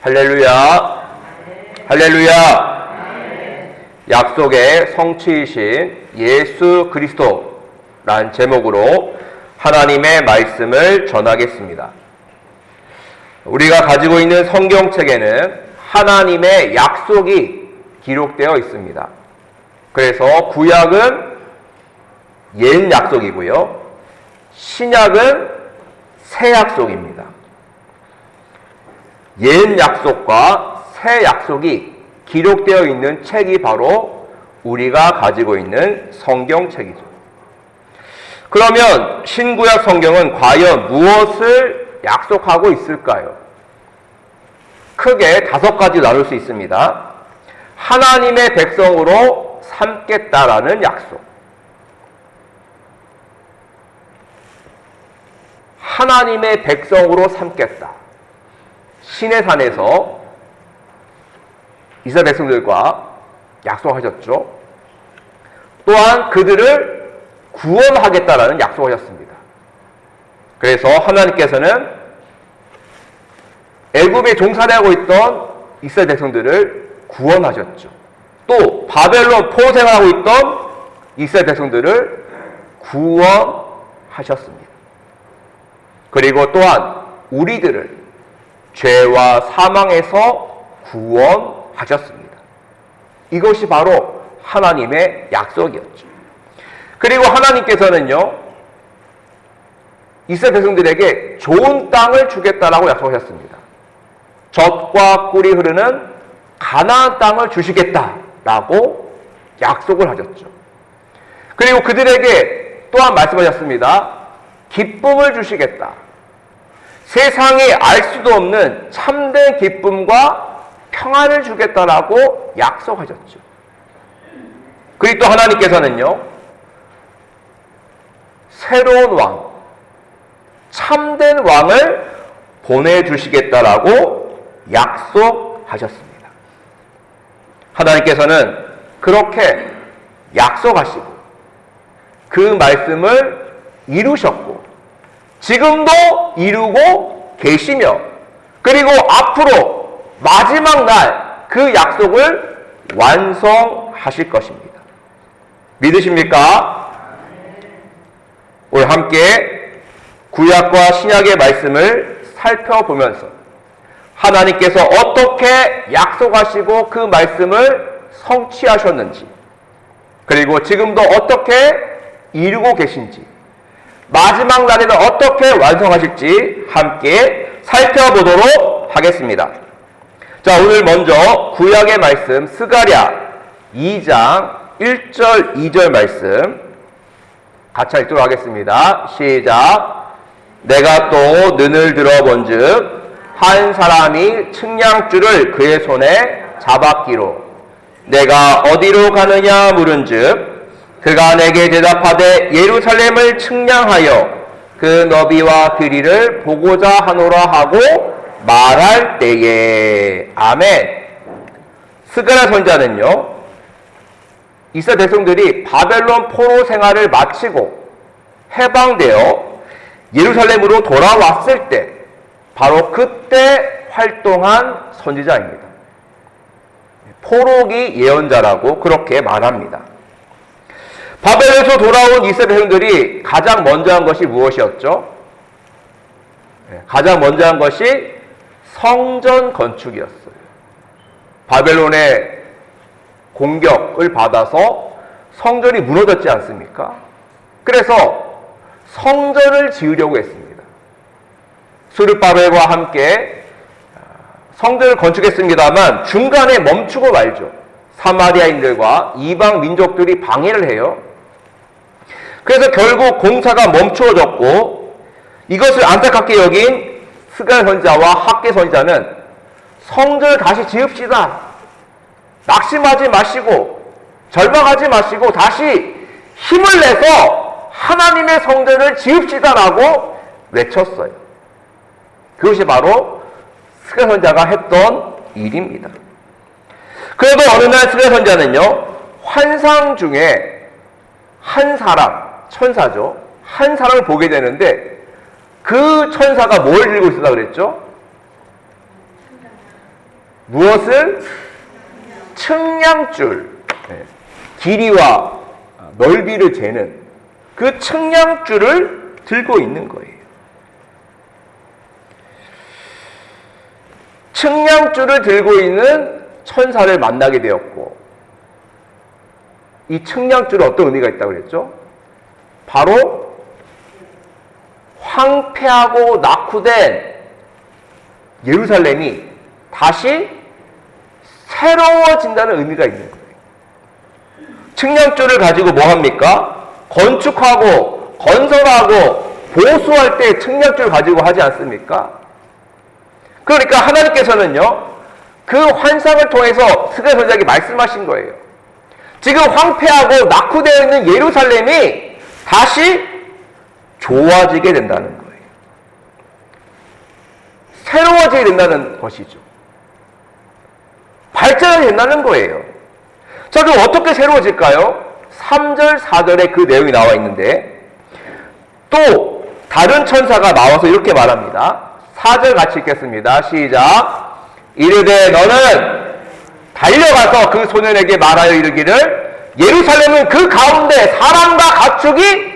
할렐루야. 할렐루야. 약속의 성취이신 예수 그리스도라는 제목으로 하나님의 말씀을 전하겠습니다. 우리가 가지고 있는 성경책에는 하나님의 약속이 기록되어 있습니다. 그래서 구약은 옛 약속이고요. 신약은 새 약속입니다. 옛 약속과 새 약속이 기록되어 있는 책이 바로 우리가 가지고 있는 성경책이죠. 그러면 신구약 성경은 과연 무엇을 약속하고 있을까요? 크게 5가지 나눌 수 있습니다. 하나님의 백성으로 삼겠다라는 약속, 하나님의 백성으로 삼겠다. 신의 산에서 이스라엘 백성들과 약속하셨죠. 또한 그들을 구원하겠다라는 약속하셨습니다. 그래서 하나님께서는 애굽에 종살이하고 있던 이스라엘 백성들을 구원하셨죠. 또 바벨론 포로생활하고 있던 이스라엘 백성들을 구원하셨습니다. 그리고 또한 우리들을 죄와 사망에서 구원하셨습니다. 이것이 바로 하나님의 약속이었죠. 그리고 하나님께서는요, 이스라엘 백성들에게 좋은 땅을 주겠다라고 약속하셨습니다. 젖과 꿀이 흐르는 가나안 땅을 주시겠다라고 약속을 하셨죠. 그리고 그들에게 또한 말씀하셨습니다. 기쁨을 주시겠다. 세상이 알 수도 없는 참된 기쁨과 평안을 주겠다라고 약속하셨죠. 그리고 또 하나님께서는요, 새로운 왕, 참된 왕을 보내주시겠다라고 약속하셨습니다. 하나님께서는 그렇게 약속하시고 그 말씀을 이루셨고 지금도 이루고 계시며 그리고 앞으로 마지막 날 그 약속을 완성하실 것입니다. 믿으십니까? 오늘 함께 구약과 신약의 말씀을 살펴보면서 하나님께서 어떻게 약속하시고 그 말씀을 성취하셨는지, 그리고 지금도 어떻게 이루고 계신지, 마지막 날에는 어떻게 완성하실지 함께 살펴보도록 하겠습니다. 자, 오늘 먼저 구약의 말씀 스가랴 2장 1절 2절 말씀 같이 읽도록 하겠습니다. 시작. 내가 또 눈을 들어본즉 한 사람이 측량줄을 그의 손에 잡았기로 내가 어디로 가느냐 물은즉 그가 내게 대답하되 예루살렘을 측량하여 그 너비와 길이를 보고자 하노라 하고 말할 때에. 아멘. 스가랴 선지자는요, 이스라엘 백성들이 바벨론 포로 생활을 마치고 해방되어 예루살렘으로 돌아왔을 때 바로 그때 활동한 선지자입니다. 포로기 예언자라고 그렇게 말합니다. 바벨론에서 돌아온 이스라엘 백성들이 가장 먼저 한 것이 무엇이었죠? 가장 먼저 한 것이 성전 건축이었어요. 바벨론의 공격을 받아서 성전이 무너졌지 않습니까? 그래서 성전을 지으려고 했습니다. 스룹바벨과 함께 성전을 건축했습니다만 중간에 멈추고 말죠. 사마리아인들과 이방 민족들이 방해를 해요. 그래서 결국 공사가 멈추어졌고 이것을 안타깝게 여긴 스가랴 선지자와 학개 선지자는 성전을 다시 지읍시다. 낙심하지 마시고 절망하지 마시고 다시 힘을 내서 하나님의 성전을 지읍시다라고 외쳤어요. 그것이 바로 스가랴 선지자가 했던 일입니다. 그래도 어느 날 스가랴 선지자는요, 환상 중에 한 사람, 천사죠, 한 사람을 보게 되는데 그 천사가 뭘 들고 있었다 그랬죠? 무엇을? 측량줄. 길이와 넓이를 재는 그 측량줄을 들고 있는 거예요. 측량줄을 들고 있는 천사를 만나게 되었고, 이 측량줄에 어떤 의미가 있다고 그랬죠? 바로 황폐하고 낙후된 예루살렘이 다시 새로워진다는 의미가 있는 거예요. 측량줄을 가지고 뭐 합니까? 건축하고 건설하고 보수할 때 측량줄 가지고 하지 않습니까? 그러니까 하나님께서는요, 그 환상을 통해서 스가랴 선지자에게 말씀하신 거예요. 지금 황폐하고 낙후되어 있는 예루살렘이 다시 좋아지게 된다는 거예요. 새로워지게 된다는 것이죠. 발전이 된다는 거예요. 자, 그럼 어떻게 새로워질까요? 3절, 4절에 그 내용이 나와 있는데, 또 다른 천사가 나와서 이렇게 말합니다. 4절 같이 읽겠습니다. 시작. 이르되 너는 달려가서 그 소년에게 말하여 이르기를 예루살렘은 그 가운데 사람과 가축이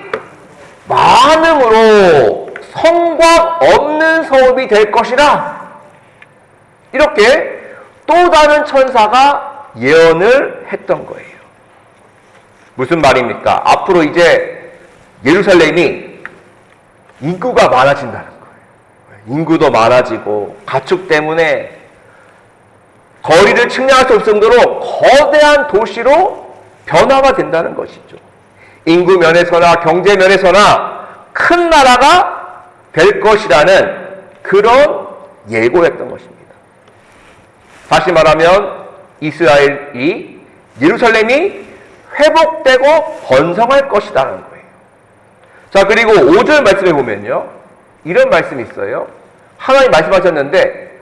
많음으로 성곽 없는 성읍이 될 것이라. 이렇게 또 다른 천사가 예언을 했던 거예요. 무슨 말입니까? 앞으로 이제 예루살렘이 인구가 많아진다는 거예요. 인구도 많아지고 가축 때문에 거리를 측량할 수 없을 정도로 거대한 도시로 변화가 된다는 것이죠. 인구 면에서나 경제 면에서나 큰 나라가 될 것이라는 그런 예고였던 것입니다. 다시 말하면 이스라엘이, 예루살렘이 회복되고 번성할 것이라는 거예요. 자, 그리고 5절 말씀에 보면요, 이런 말씀이 있어요. 하나님 말씀하셨는데,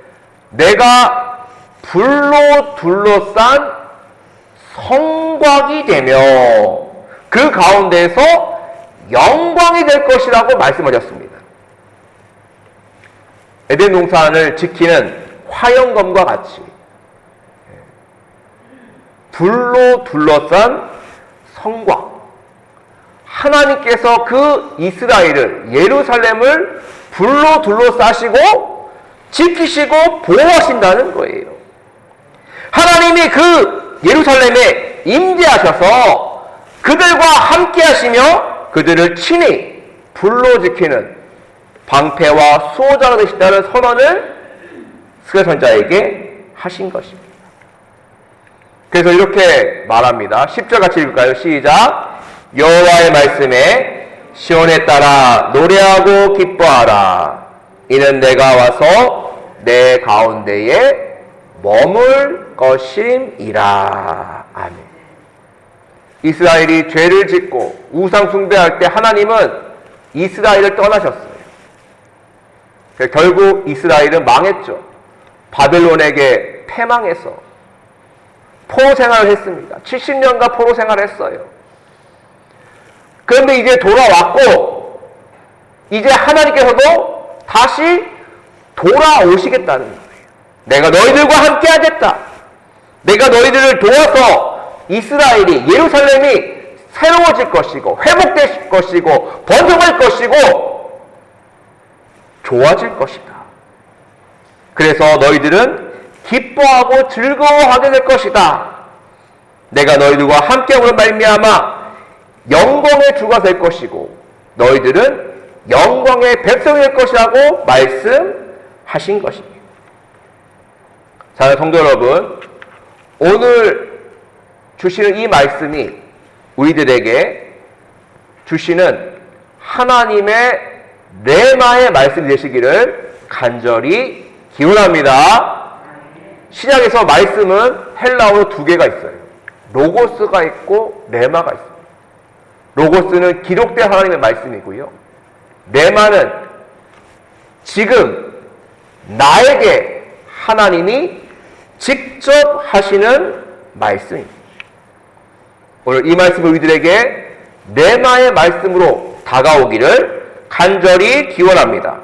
내가 불로 둘러싼 성곽이 되며 그 가운데에서 영광이 될 것이라고 말씀하셨습니다. 에덴 동산을 지키는 화영검과 같이 불로 둘러싼 성곽, 하나님께서 그 이스라엘을, 예루살렘을 불로 둘러싸시고 지키시고 보호하신다는 거예요. 하나님이 그 예루살렘에 임재하셔서 그들과 함께 하시며 그들을 친히 불로 지키는 방패와 수호자가 되신다는 선언을 스가랴 선지자에게 하신 것입니다. 그래서 이렇게 말합니다. 10절 같이 읽을까요? 시작. 여호와의 말씀에 시온에 따라 노래하고 기뻐하라. 이는 내가 와서 내 가운데에 머물 것임이라. 아멘. 이스라엘이 죄를 짓고 우상 숭배할 때 하나님은 이스라엘을 떠나셨어요. 결국 이스라엘은 망했죠. 바벨론에게 패망해서 포로 생활을 했습니다. 70년간 포로 생활을 했어요. 그런데 이제 돌아왔고, 이제 하나님께서도 다시 돌아오시겠다는 거예요. 내가 너희들과 함께 하겠다. 내가 너희들을 도와서 이스라엘이, 예루살렘이 새로워질 것이고, 회복될 것이고, 번성할 것이고, 좋아질 것이다. 그래서 너희들은 기뻐하고 즐거워하게 될 것이다. 내가 너희들과 함께함으로 말미암아 영광의 주가 될 것이고 너희들은 영광의 백성이 될 것이라고 말씀하신 것입니다. 사랑하는 성도 여러분, 오늘 주시는 이 말씀이 우리들에게 주시는 하나님의 레마의 말씀이 되시기를 간절히 기원합니다. 신약에서 말씀은 헬라어로 두 개가 있어요. 로고스가 있고 레마가 있습니다. 로고스는 기록된 하나님의 말씀이고요. 레마는 지금 나에게 하나님이 직접 하시는 말씀입니다. 오늘 이 말씀을 우리들에게 레마의 말씀으로 다가오기를 간절히 기원합니다.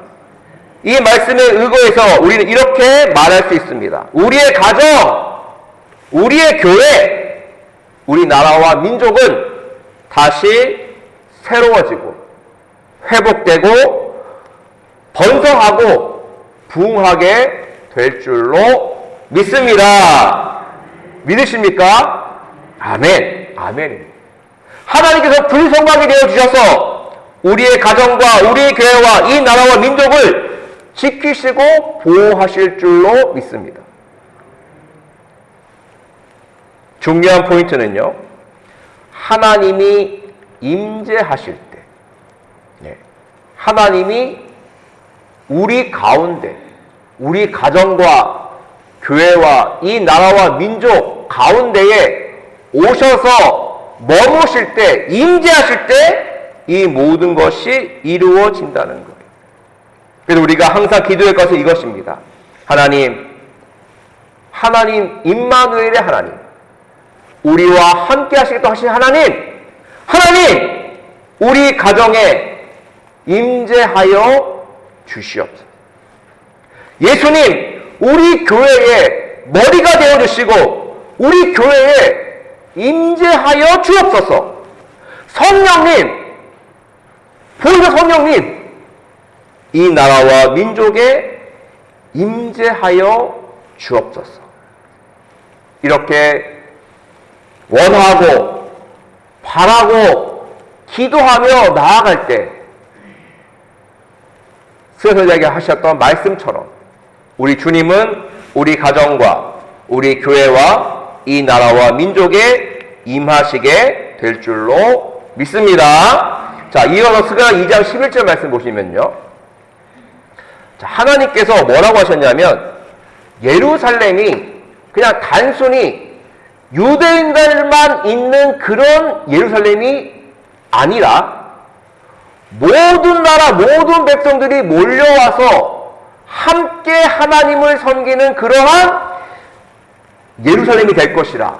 이 말씀에 의거해서 우리는 이렇게 말할 수 있습니다. 우리의 가정, 우리의 교회, 우리나라와 민족은 다시 새로워지고 회복되고 번성하고 부흥하게 될 줄로 믿습니다. 믿으십니까? 아멘. 아멘. 하나님께서 불성막이 되어 주셔서 우리의 가정과 우리의 교회와 이 나라와 민족을 지키시고 보호하실 줄로 믿습니다. 중요한 포인트는요, 하나님이 임재하실 때, 하나님이 우리 가운데, 우리 가정과 교회와 이 나라와 민족 가운데에 오셔서 머무실 때, 임재하실 때 이 모든 것이 이루어진다는 거예요. 그래서 우리가 항상 기도할 것은 이것입니다. 하나님 임마누엘의 하나님, 우리와 함께 하시겠다 하신 하나님, 우리 가정에 임재하여 주시옵소서. 예수님, 우리 교회의 머리가 되어주시고 우리 교회에 임재하여 주옵소서. 성령님, 보이는 성령님, 이 나라와 민족에 임재하여 주옵소서. 이렇게 원하고 바라고 기도하며 나아갈 때 스가랴가 하셨던 말씀처럼 우리 주님은 우리 가정과 우리 교회와 이 나라와 민족에 임하시게 될 줄로 믿습니다. 자, 이어서 스가랴 2장 11절 말씀 보시면요, 자, 하나님께서 뭐라고 하셨냐면 예루살렘이 그냥 단순히 유대인들만 있는 그런 예루살렘이 아니라 모든 나라 모든 백성들이 몰려와서 함께 하나님을 섬기는 그러한 예루살렘이 될 것이라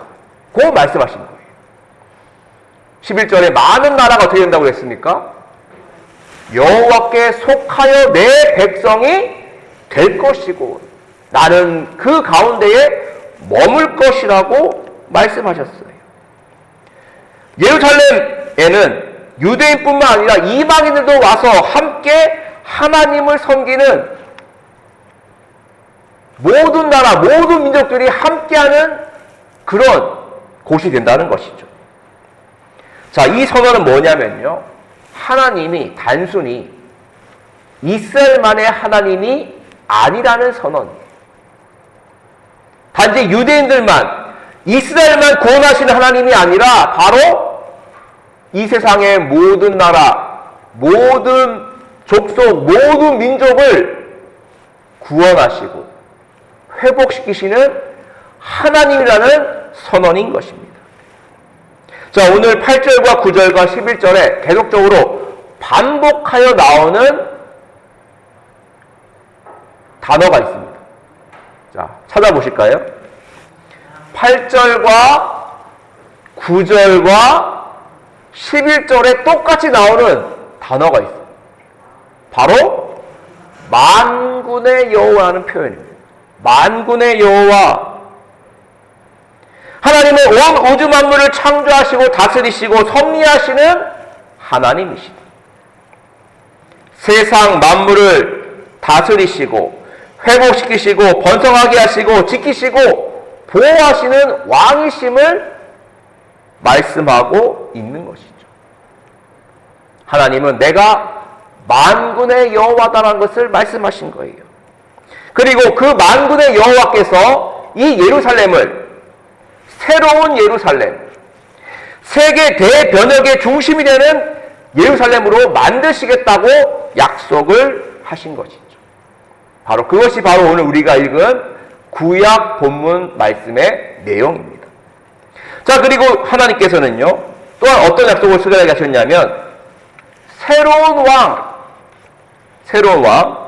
고 말씀하신 거예요. 11절에 많은 나라가 어떻게 된다고 했습니까? 여호와께 속하여 내 백성이 될 것이고 나는 그 가운데에 머물 것이라고 말씀하셨어요. 예루살렘에는 유대인뿐만 아니라 이방인들도 와서 함께 하나님을 섬기는 모든 나라, 모든 민족들이 함께하는 그런 곳이 된다는 것이죠. 자, 이 선언은 뭐냐면요, 하나님이 단순히 이스라엘만의 하나님이 아니라는 선언이에요. 단지 유대인들만, 이스라엘만 구원하시는 하나님이 아니라 바로 이 세상의 모든 나라, 모든 족속, 모든 민족을 구원하시고 회복시키시는 하나님이라는 선언인 것입니다. 자, 오늘 8절과 9절과 11절에 계속적으로 반복하여 나오는 단어가 있습니다. 자, 찾아보실까요? 8절과 9절과 11절에 똑같이 나오는 단어가 있어요. 바로 만군의 여호와라는 표현입니다. 만군의 여호와, 하나님은 온 우주 만물을 창조하시고 다스리시고 섭리하시는 하나님이시다. 세상 만물을 다스리시고 회복시키시고 번성하게 하시고 지키시고 보호하시는 왕이심을 말씀하고 있는 것이죠. 하나님은 내가 만군의 여호와다라는 것을 말씀하신 거예요. 그리고 그 만군의 여호와께서 이 예루살렘을 새로운 예루살렘, 세계 대변혁의 중심이 되는 예루살렘으로 만드시겠다고 약속을 하신 것이죠. 바로 그것이 바로 오늘 우리가 읽은 구약 본문 말씀의 내용입니다. 자, 그리고 하나님께서는요, 또한 어떤 약속을 스가랴에게 하셨냐면 새로운 왕,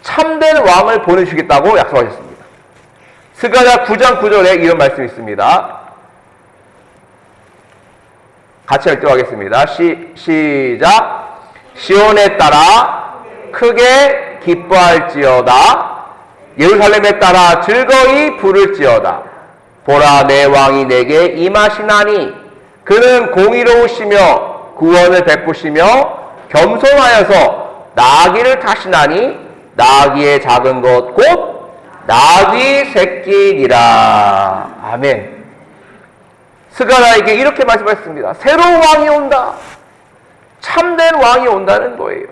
참된 왕을 보내주시겠다고 약속하셨습니다. 스가랴 9장 9절에 이런 말씀이 있습니다. 같이 읽도록 하겠습니다. 시작. 시온에 따라 크게 기뻐할지어다. 예루살렘에 따라 즐거이 부를지어다. 보라, 내 왕이 내게 임하시나니 그는 공의로우시며 구원을 베푸시며 겸손하여서 나귀를 타시나니 나귀의 작은 것 곧 나귀 새끼니라. 아멘. 스가랴에게 이렇게 말씀하셨습니다. 새로운 왕이 온다. 참된 왕이 온다는 거예요.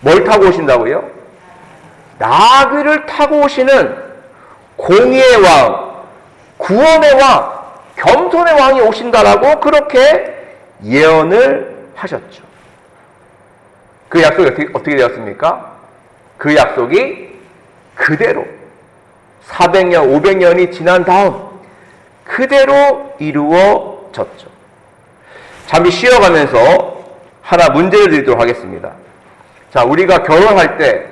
뭘 타고 오신다고요? 나귀를 타고 오시는 공의의 왕, 구원의 왕, 겸손의 왕이 오신다라고 그렇게 예언을 하셨죠. 그 약속이 어떻게 되었습니까? 그 약속이 그대로 400년, 500년이 지난 다음 그대로 이루어졌죠. 잠시 쉬어가면서 하나 문제를 드리도록 하겠습니다. 자, 우리가 결혼할 때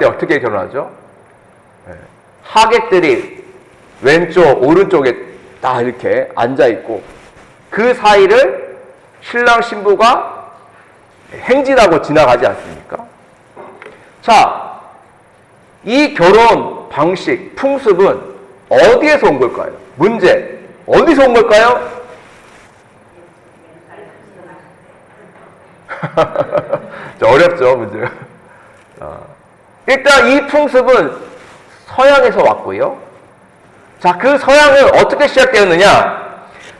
어떻게 결혼하죠? 하객들이 왼쪽, 오른쪽에 딱 이렇게 앉아있고 그 사이를 신랑 신부가 행진하고 지나가지 않습니까? 자, 이 결혼 방식, 풍습은 어디에서 온 걸까요? 문제, 어디서 온 걸까요? 어렵죠, 문제가. 일단 이 풍습은 서양에서 왔고요. 자, 그 서양은 어떻게 시작되었느냐?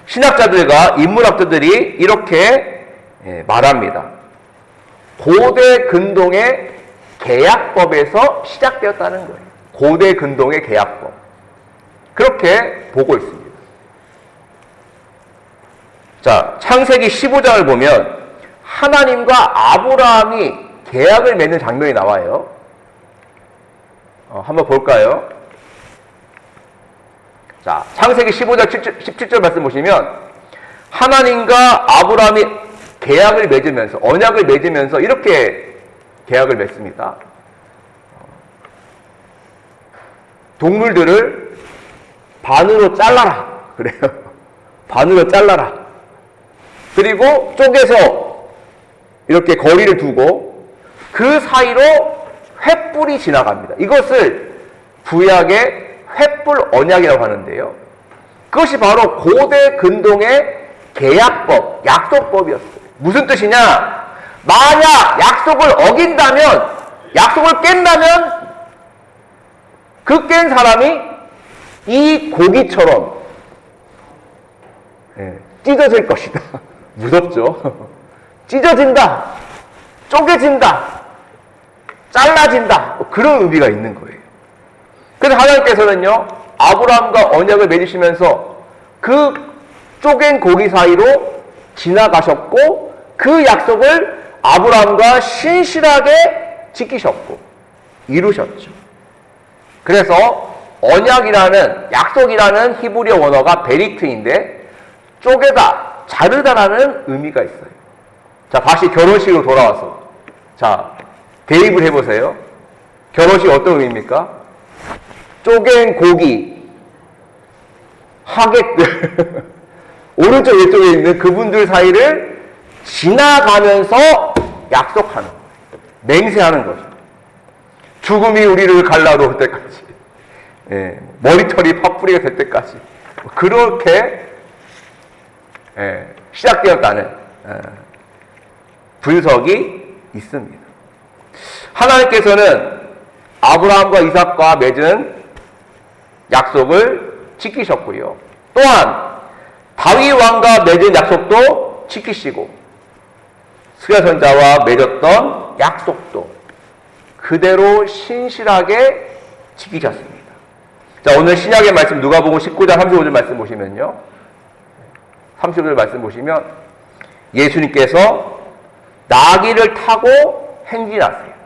신학자들과 인문학자들이 이렇게 말합니다. 고대 근동의 계약법에서 시작되었다는 거예요. 고대 근동의 계약법. 그렇게 보고 있습니다. 자, 창세기 15장을 보면 하나님과 아브라함이 계약을 맺는 장면이 나와요. 한번 볼까요? 자, 창세기 15장 17절 말씀 보시면 하나님과 아브라함이 계약을 맺으면서, 언약을 맺으면서 이렇게 계약을 맺습니다. 동물들을 반으로 잘라라. 그래요. 반으로 잘라라. 그리고 쪼개서 이렇게 거리를 두고 그 사이로 횃불이 지나갑니다. 이것을 구약의 횃불 언약이라고 하는데요. 그것이 바로 고대 근동의 계약법, 약속법이었어요. 무슨 뜻이냐? 만약 약속을 어긴다면, 약속을 깬다면 그 깬 사람이 이 고기처럼 찢어질 것이다. 무섭죠? 찢어진다, 쪼개진다, 잘라진다, 그런 의미가 있는 거예요. 그래서 하나님께서는요, 아브라함과 언약을 맺으시면서 그 쪼갠 고기 사이로 지나가셨고 그 약속을 아브라함과 신실하게 지키셨고 이루셨죠. 그래서 언약이라는, 약속이라는 히브리어 원어가 베리트인데 쪼개다, 자르다라는 의미가 있어요. 자, 다시 결혼식으로 돌아와서 자, 대입을 해보세요. 결혼식 어떤 의미입니까? 쪼갠 고기, 하객들 오른쪽 왼쪽에 있는 그분들 사이를 지나가면서 약속하는 거예요. 맹세하는 거죠. 죽음이 우리를 갈라놓을 때까지, 머리털이 파뿌리가 될 때까지 그렇게 시작되었다는 분석이 있습니다. 하나님께서는 아브라함과 이삭과 맺은 약속을 지키셨고요. 또한 다윗 왕과 맺은 약속도 지키시고 스가 선자와 맺었던 약속도 그대로 신실하게 지키셨습니다. 자, 오늘 신약의 말씀 누가복음 19장 35절 말씀 보시면요. 35절 말씀 보시면 예수님께서 나귀를 타고 행진하세요.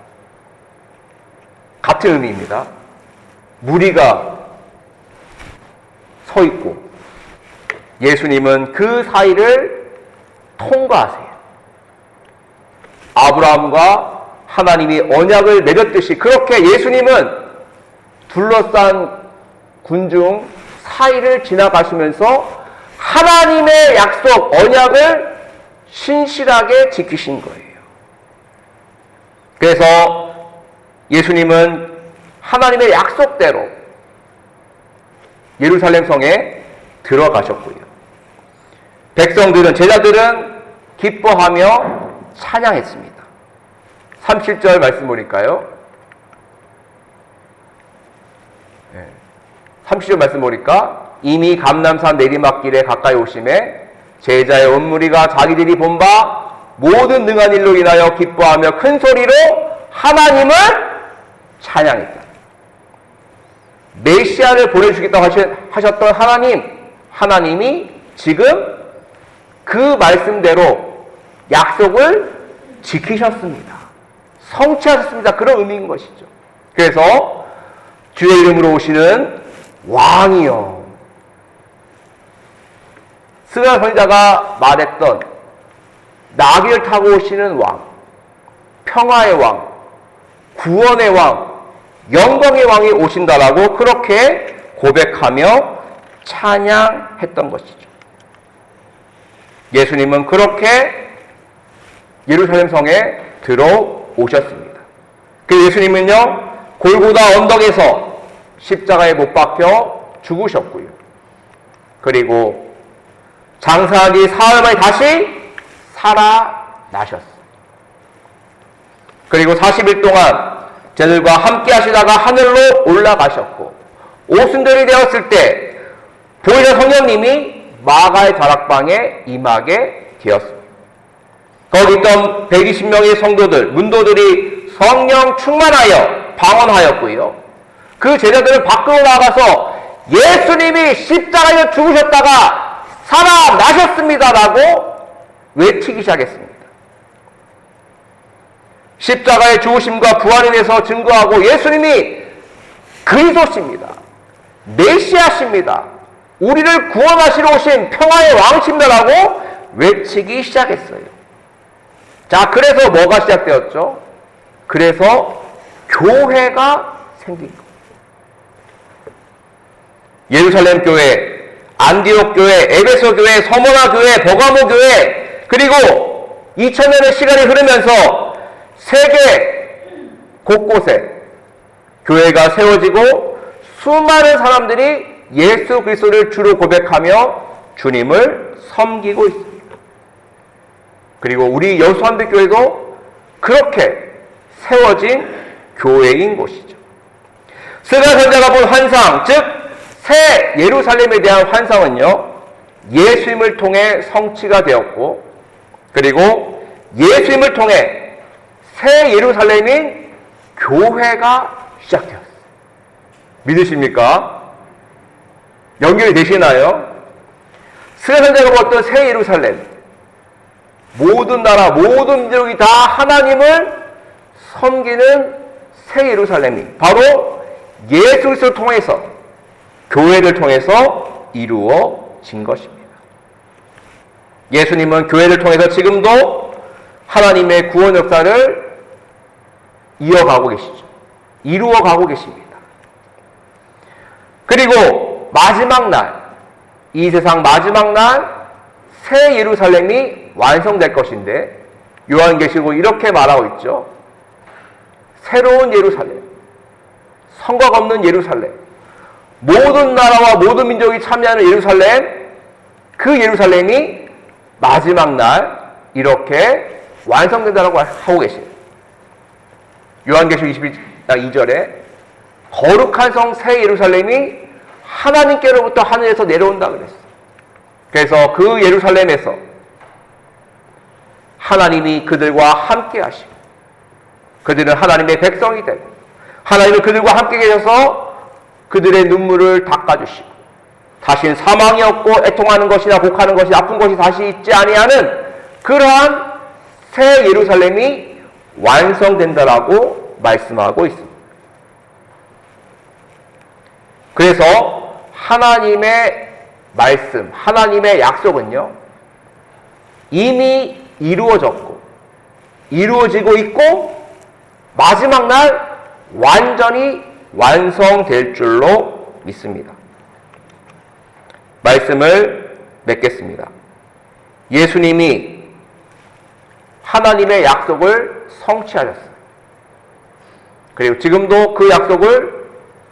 같은 의미입니다. 무리가 서 있고 예수님은 그 사이를 통과하세요. 아브라함과 하나님이 언약을 맺었듯이 그렇게 예수님은 둘러싼 군중 사이를 지나가시면서 하나님의 약속, 언약을 신실하게 지키신 거예요. 그래서 예수님은 하나님의 약속대로 예루살렘 성에 들어가셨고요. 백성들은, 제자들은 기뻐하며 찬양했습니다. 37절 말씀 보니까요. 30절 말씀 보니까 이미 감람산 내리막길에 가까이 오심에 제자의 온 무리가 자기들이 본 바 모든 능한 일로 인하여 기뻐하며 큰 소리로 하나님을 찬양했다. 메시아를 보내주겠다고 하셨던 하나님이 지금 그 말씀대로 약속을 지키셨습니다. 성취하셨습니다. 그런 의미인 것이죠. 그래서 주의 이름으로 오시는 왕이요. 스가 선지자가 말했던 나귀를 타고 오시는 왕, 평화의 왕, 구원의 왕, 영광의 왕이 오신다라고 그렇게 고백하며 찬양했던 것이죠. 예수님은 그렇게 예루살렘 성에 들어오셨습니다. 그 예수님은요, 골고다 언덕에서 십자가에 못 박혀 죽으셨고요. 그리고 장사하기 사흘 만에 다시 살아나셨어요. 그리고 40일 동안 제들과 함께 하시다가 하늘로 올라가셨고, 오순절이 되었을 때 보혜사 성령님이 마가의 다락방에 임하게 되었습니다. 거기 있던 120명의 성도들, 문도들이 성령 충만하여 방언하였고요. 그 제자들은 밖으로 나가서 예수님이 십자가에 죽으셨다가 살아나셨습니다라고 외치기 시작했습니다. 십자가의 죽으심과 부활에 대해서 증거하고 예수님이 그리스도십니다. 메시아십니다. 우리를 구원하시러 오신 평화의 왕이십니다라고 외치기 시작했어요. 자, 그래서 뭐가 시작되었죠? 그래서 교회가 생긴 거예요. 예루살렘 교회, 안디옥 교회, 에베소 교회, 서머나 교회, 버가모 교회, 그리고 2000년의 시간이 흐르면서 세계 곳곳에 교회가 세워지고 수많은 사람들이 예수 그리스도를 주로 고백하며 주님을 섬기고 있습니다. 그리고 우리 여수한빛교회도 그렇게 세워진 교회인 곳이죠. 스가 선지자가 본 환상, 즉 새 예루살렘에 대한 환상은요, 예수님을 통해 성취가 되었고, 그리고 예수님을 통해 새 예루살렘인 교회가 시작되었어요. 믿으십니까? 연결이 되시나요? 스가 선지자가 보았던 새 예루살렘, 모든 나라, 모든 민족이 다 하나님을 섬기는 새 예루살렘이 바로 예수 그리스도를 통해서, 교회를 통해서 이루어진 것입니다. 예수님은 교회를 통해서 지금도 하나님의 구원 역사를 이어가고 계시죠. 이루어가고 계십니다. 그리고 마지막 날, 이 세상 마지막 날 새 예루살렘이 완성될 것인데, 요한계시록 이렇게 말하고 있죠. 새로운 예루살렘, 성곽 없는 예루살렘, 모든 나라와 모든 민족이 참여하는 예루살렘, 그 예루살렘이 마지막 날 이렇게 완성된다고 하고 계세요. 요한계시록 22절에 거룩한 성 새 예루살렘이 하나님께로부터 하늘에서 내려온다 그랬어요. 그래서 그 예루살렘에서 하나님이 그들과 함께 하시고, 그들은 하나님의 백성이 되고, 하나님은 그들과 함께 계셔서 그들의 눈물을 닦아주시고, 다신 사망이 없고 애통하는 것이나 곡하는 것이 아픈 것이 다시 있지 아니하는 그러한 새 예루살렘이 완성된다라고 말씀하고 있습니다. 그래서 하나님의 말씀, 하나님의 약속은요, 이미 이루어졌고, 이루어지고 있고, 마지막 날 완전히 완성될 줄로 믿습니다. 말씀을 맺겠습니다. 예수님이 하나님의 약속을 성취하셨어요. 그리고 지금도 그 약속을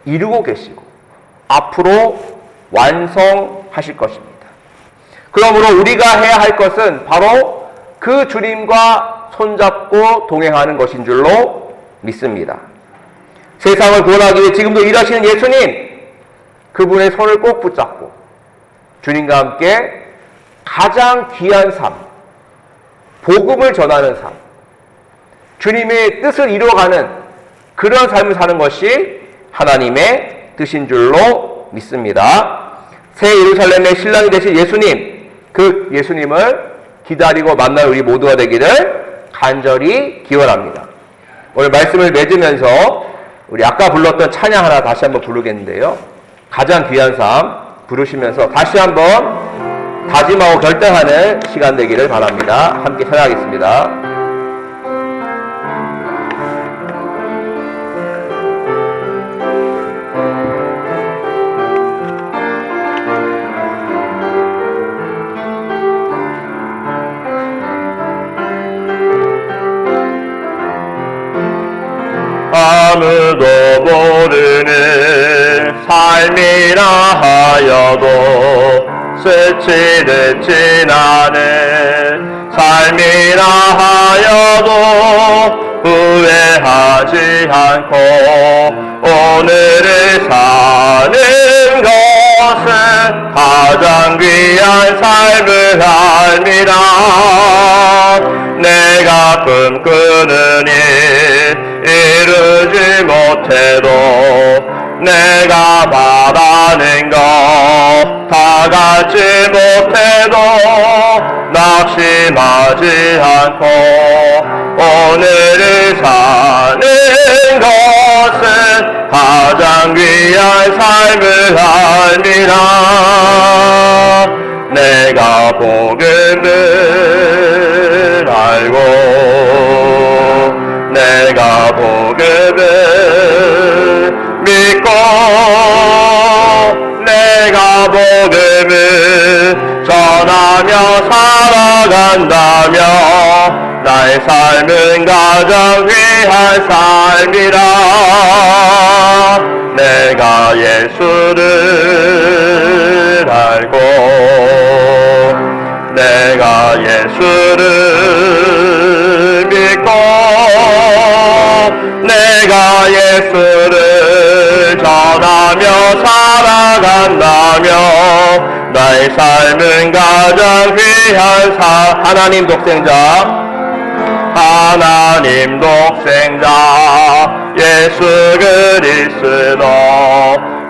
이루고 계시고 앞으로 완성하실 것입니다. 그러므로 우리가 해야 할 것은 바로 그 주님과 손잡고 동행하는 것인 줄로 믿습니다. 세상을 구원하기 위해 지금도 일하시는 예수님, 그분의 손을 꼭 붙잡고 주님과 함께 가장 귀한 삶, 복음을 전하는 삶, 주님의 뜻을 이루어가는 그런 삶을 사는 것이 하나님의 뜻인 줄로 믿습니다. 새 예루살렘의 신랑이 되신 예수님, 그 예수님을 기다리고 만날 우리 모두가 되기를 간절히 기원합니다. 오늘 말씀을 맺으면서 우리 아까 불렀던 찬양 하나 다시 한번 부르겠는데요. 가장 귀한 삶 부르시면서 다시 한번 다짐하고 결단하는 시간 되기를 바랍니다. 함께 찬양하겠습니다. 아무도 모르는 삶이라 하여도 스치듯 지나는 삶이라 하여도 후회하지 않고 오늘을 사는 것은 가장 귀한 삶을 압니다. 내가 꿈꾸는 일 이루지 못해도 내가 바라는 것 다 갖지 못해도 낙심하지 않고 오늘을 사는 것은 가장 귀한 삶을 압니다. 내가 복음을 알고 내가 복음을 믿고 내가 복음을 전하며 살아간다며 나의 삶은 가장 귀한 삶이라. 내가 예수를 알고 내가 예수를 믿고 내가 예수를 전하며 살아간다며 나의 삶은 가장 귀한 삶. 하나님 독생자, 하나님 독생자 예수 그리스도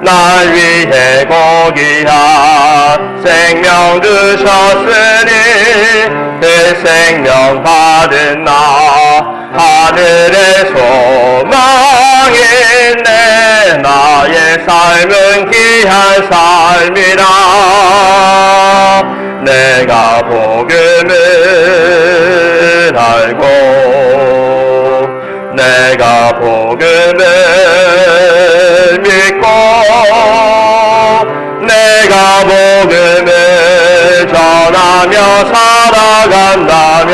날 위해 고귀한 생명 주셨으니 그 생명 받은 나 하늘의 소망이네. 나의 삶은 귀한 삶이라. 내가 복음을 알고 내가 복음을 믿고 내가 복음을 전하며 살아간다며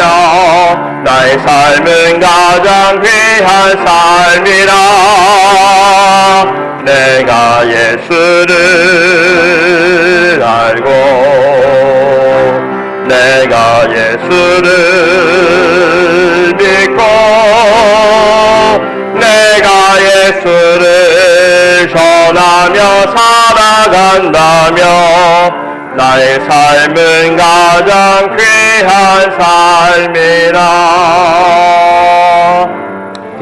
나의 삶은 가장 귀한 삶이라. 내가 예수를 알고 내가 예수를 믿고 내가 예수를 전하며 살아간다며 나의 삶은 가장 귀한 삶이라.